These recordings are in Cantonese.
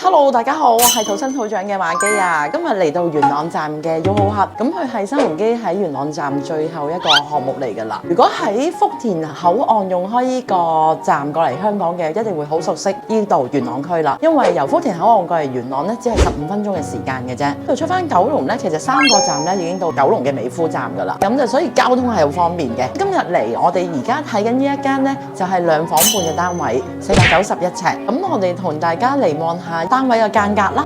Hello，大家好，我係土生土長嘅馬基啊。今日嚟到元朗站嘅 YOHO Hub，咁佢係新鴻基喺元朗站最後一個項目嚟㗎啦。如果喺福田口岸用開呢個站過嚟香港嘅，一定會好熟悉呢度元朗區啦。因為由福田口岸過嚟元朗咧，只係15分鐘嘅時間嘅啫。到出翻九龍咧，其實3個站咧已經到九龍嘅美孚站㗎啦。咁就所以交通係好方便嘅。今日嚟我哋而家睇緊呢一間咧，就係2房半嘅單位，491尺。咁我哋同大家嚟望下單位嘅間隔啦。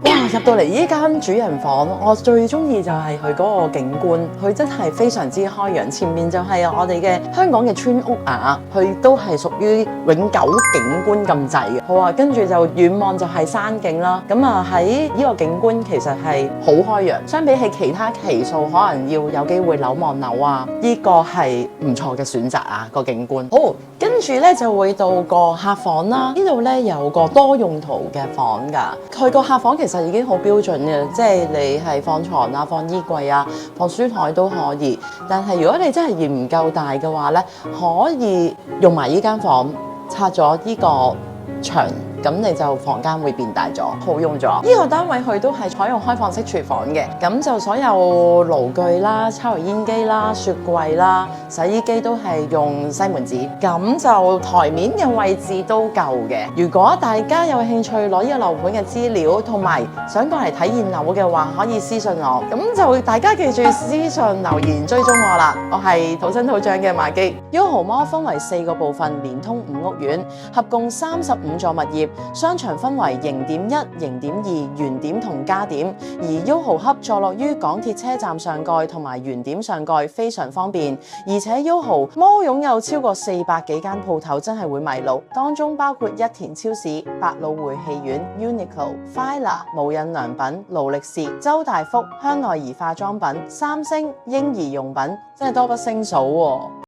哇！入到嚟呢間主人房，我最中意就係佢嗰個景觀，佢真係非常之開揚。前面就係我哋嘅香港嘅村屋啊，佢都係屬於永久景觀咁滯嘅。好啊，跟住就遠望就係山景啦。咁啊喺呢個景觀其實係好開揚，相比起其他期數可能要有機會樓望樓啊，呢個係唔錯嘅選擇啊個景觀。好，跟住咧就會到個客房啦。呢度咧有個多用途嘅房㗎，佢個客房其實已經好標準嘅，即係你係放床啊、放衣櫃啊、放書台都可以。但係如果你真係嫌唔夠大嘅話咧，可以用埋呢間房拆咗呢個牆。咁你就房間會變大咗，好用咗。呢個單位佢都係採用開放式廚房嘅，咁就所有爐具啦、抽油煙機啦、雪櫃啦、洗衣機都係用西門子，咁就台面嘅位置都夠嘅。如果大家有興趣攞呢個樓盤嘅資料，同埋想過嚟體驗樓嘅話，可以私信我。咁就大家記住私信留言追蹤我啦。我係土生土長嘅馬基。YOHO Mall 分為4個部分，連通5屋苑，合共35座物業。商場分為型點1、型點2、原點同加點，而 YOHO Hub 坐落於港鐵車站上蓋同埋原點上蓋，非常方便。而且 YOHO Mall 擁有超過400幾間鋪頭，真係會迷路。當中包括一田超市、百老匯戲院、Uniqlo、Fila、無印良品、勞力士、周大福、香奈兒化妝品、三星、嬰兒用品，真係多不勝數喎。